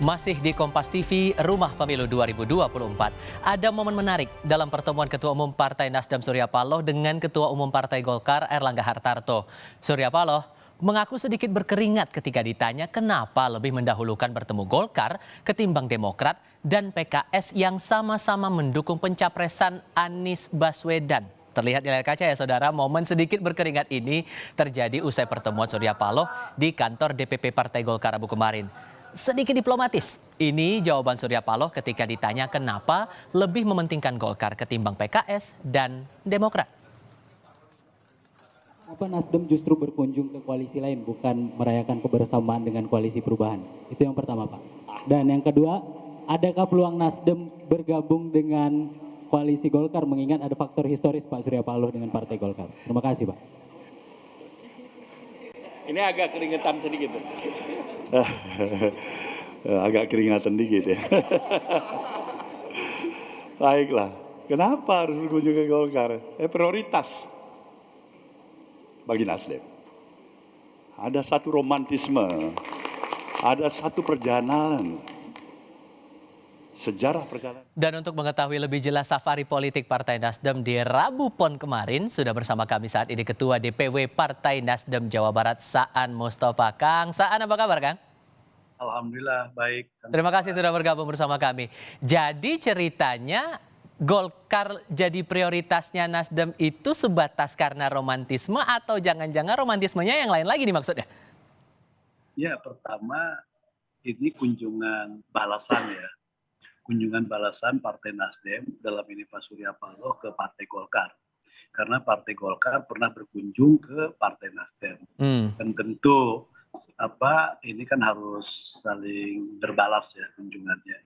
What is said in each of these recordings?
Masih di Kompas TV, Rumah Pemilu 2024. Ada momen menarik dalam pertemuan Ketua Umum Partai Nasdem Surya Paloh dengan Ketua Umum Partai Golkar Erlangga Hartarto. Surya Paloh mengaku sedikit berkeringat ketika ditanya kenapa lebih mendahulukan bertemu Golkar ketimbang Demokrat dan PKS yang sama-sama mendukung pencapresan Anies Baswedan. Terlihat di layar kaca ya saudara, momen sedikit berkeringat ini terjadi usai pertemuan Surya Paloh di kantor DPP Partai Golkar Rabu kemarin. Sedikit diplomatis, ini jawaban Surya Paloh ketika ditanya kenapa lebih mementingkan Golkar ketimbang PKS dan Demokrat. Apa Nasdem justru berkunjung ke koalisi lain, bukan merayakan kebersamaan dengan koalisi perubahan? Itu yang pertama, Pak. Dan yang kedua, adakah peluang Nasdem bergabung dengan koalisi Golkar mengingat ada faktor historis Pak Surya Paloh dengan Partai Golkar? Terima kasih, Pak. Ini agak keringetan sedikit. Agak keringatan dikit ya. Baiklah, kenapa harus berkunjung ke Golkar? Prioritas bagi Nasdem. Ada satu romantisme, ada satu perjalanan, sejarah perjalanan. Dan untuk mengetahui lebih jelas safari politik Partai Nasdem di Rabu Pon kemarin, sudah bersama kami saat ini Ketua DPW Partai Nasdem Jawa Barat, Saan Mustafa. Kang Saan, apa kabar Kang? Alhamdulillah baik. Terima kasih sudah bergabung bersama kami. Jadi ceritanya Golkar jadi prioritasnya Nasdem itu sebatas karena romantisme atau jangan-jangan romantismenya yang lain lagi nih maksudnya? Ya, pertama ini kunjungan balasan ya. Kunjungan balasan Partai Nasdem, dalam ini Pak Surya Paloh ke Partai Golkar. Karena Partai Golkar pernah berkunjung ke Partai Nasdem. Dan tentu ini kan harus saling berbalas ya kunjungannya.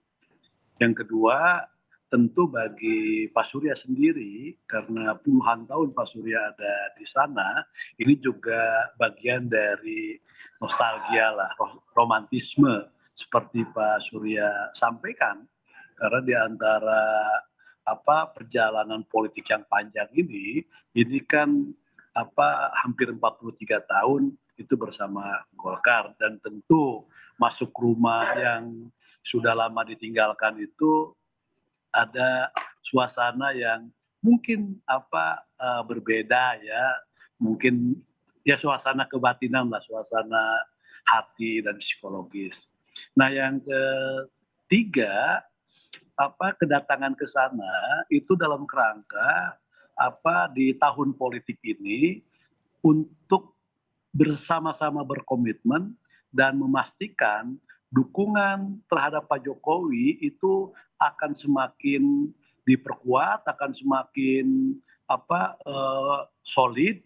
Yang kedua, tentu bagi Pak Surya sendiri, karena puluhan tahun Pak Surya ada di sana, ini juga bagian dari nostalgia lah, romantisme seperti Pak Surya sampaikan. Karena di antara perjalanan politik yang panjang ini kan hampir 43 tahun itu bersama Golkar, dan tentu masuk rumah yang sudah lama ditinggalkan itu ada suasana yang mungkin berbeda ya, mungkin ya suasana kebatinan lah, suasana hati dan psikologis. Nah yang ketiga, kedatangan ke sana itu dalam kerangka di tahun politik ini untuk bersama-sama berkomitmen dan memastikan dukungan terhadap Pak Jokowi itu akan semakin diperkuat, akan semakin solid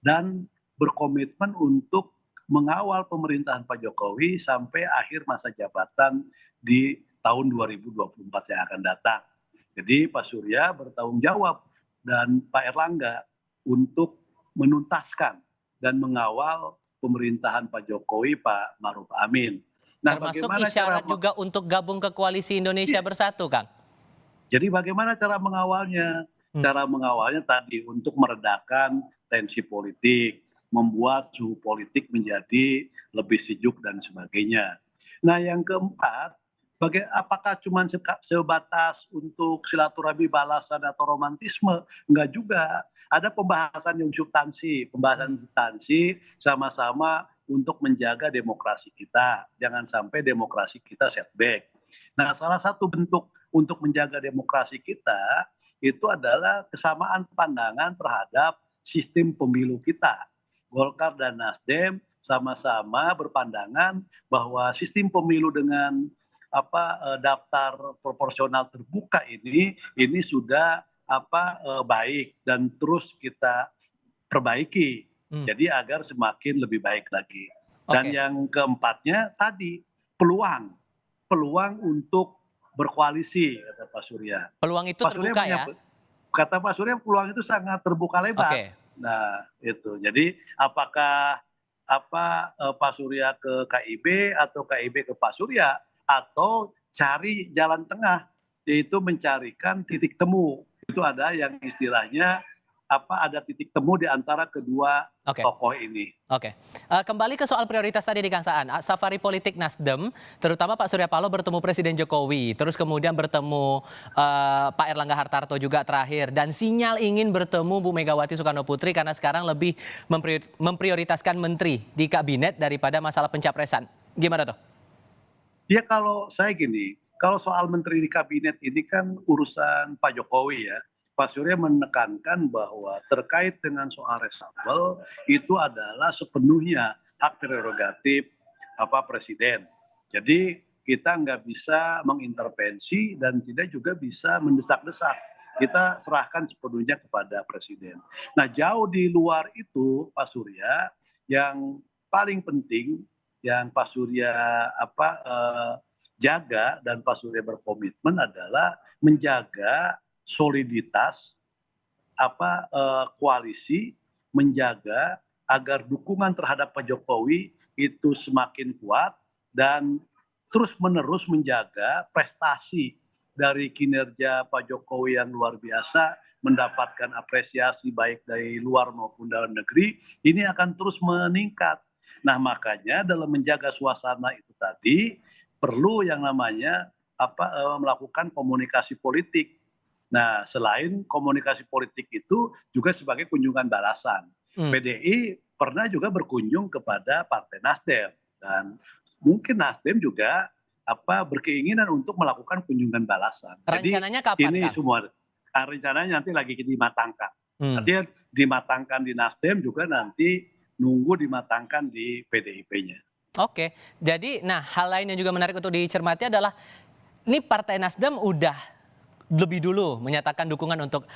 dan berkomitmen untuk mengawal pemerintahan Pak Jokowi sampai akhir masa jabatan di tahun 2024 yang akan datang. Jadi Pak Surya bertanggung jawab dan Pak Erlangga untuk menuntaskan dan mengawal pemerintahan Pak Jokowi, Pak Maruf Amin. Nah, termasuk isyarat juga untuk gabung ke Koalisi Indonesia Bersatu, Kang. Jadi bagaimana cara mengawalnya? Cara mengawalnya tadi untuk meredakan tensi politik, membuat suhu politik menjadi lebih sejuk dan sebagainya. Nah yang keempat, apakah cuma sebatas untuk silaturahmi balasan atau romantisme? Enggak juga. Ada pembahasan yang substansi, sama-sama untuk menjaga demokrasi kita. Jangan sampai demokrasi kita setback. Nah salah satu bentuk untuk menjaga demokrasi kita itu adalah kesamaan pandangan terhadap sistem pemilu kita. Golkar dan Nasdem sama-sama berpandangan bahwa sistem pemilu dengan daftar proporsional terbuka ini sudah baik dan terus kita perbaiki. Jadi agar semakin lebih baik lagi. Dan yang keempatnya tadi peluang untuk berkoalisi, kata Pak Surya. Peluang itu terbuka ya? Kata Pak Surya peluang itu sangat terbuka lebar. Nah itu, jadi apakah Pak Surya ke KIB atau KIB ke Pak Surya, atau cari jalan tengah, yaitu mencarikan titik temu. Itu ada yang istilahnya ada titik temu di antara kedua Oke. tokoh ini. Oke, kembali ke soal prioritas tadi di Kang Saan, safari politik Nasdem, terutama Pak Surya Paloh bertemu Presiden Jokowi, terus kemudian bertemu Pak Erlangga Hartarto juga terakhir, dan sinyal ingin bertemu Bu Megawati Soekarno Putri karena sekarang lebih memprioritaskan menteri di kabinet daripada masalah pencapresan. Gimana tuh? Ya kalau saya gini, kalau soal menteri di kabinet ini kan urusan Pak Jokowi ya. Pak Surya menekankan bahwa terkait dengan soal reshuffle itu adalah sepenuhnya hak prerogatif Presiden. Jadi kita nggak bisa mengintervensi dan tidak juga bisa mendesak-desak. Kita serahkan sepenuhnya kepada Presiden. Nah jauh di luar itu Pak Surya yang paling penting yang Pak Surya jaga dan Pak Surya berkomitmen adalah menjaga soliditas koalisi, menjaga agar dukungan terhadap Pak Jokowi itu semakin kuat dan terus-menerus menjaga prestasi dari kinerja Pak Jokowi yang luar biasa, mendapatkan apresiasi baik dari luar maupun dalam negeri, ini akan terus meningkat. Nah makanya dalam menjaga suasana itu tadi perlu yang namanya melakukan komunikasi politik. Nah, selain komunikasi politik itu juga sebagai kunjungan balasan. PDI pernah juga berkunjung kepada Partai Nasdem dan mungkin Nasdem juga berkeinginan untuk melakukan kunjungan balasan. Rencananya kapan, ini Kang? semua rencananya nanti lagi dimatangkan. Artinya dimatangkan di Nasdem juga nanti nunggu dimatangkan di PDIP-nya. Oke, jadi hal lain yang juga menarik untuk dicermati adalah ini Partai Nasdem udah lebih dulu menyatakan dukungan untuk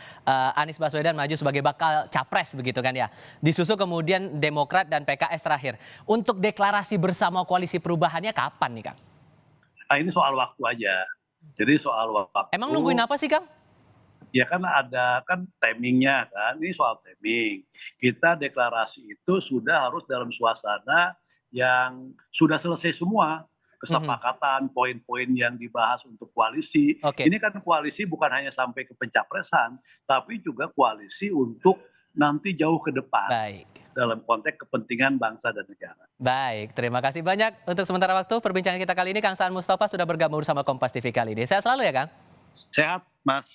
Anies Baswedan maju sebagai bakal capres begitu kan ya. Disusul kemudian Demokrat dan PKS terakhir. Untuk deklarasi bersama koalisi perubahannya kapan nih Kang? Nah ini soal waktu aja. Jadi soal waktu. Emang nungguin apa sih Kang? Ya kan ada timingnya kan, ini soal timing. Kita deklarasi itu sudah harus dalam suasana yang sudah selesai semua. Kesepakatan, poin-poin yang dibahas untuk koalisi. Oke. Ini kan koalisi bukan hanya sampai ke pencapresan, tapi juga koalisi untuk nanti jauh ke depan. Baik. Dalam konteks kepentingan bangsa dan negara. Baik, terima kasih banyak untuk sementara waktu perbincangan kita kali ini. Kang Saan Mustafa sudah bergabung bersama Kompas TV kali ini. Sehat selalu ya Kang? Sehat, Mas.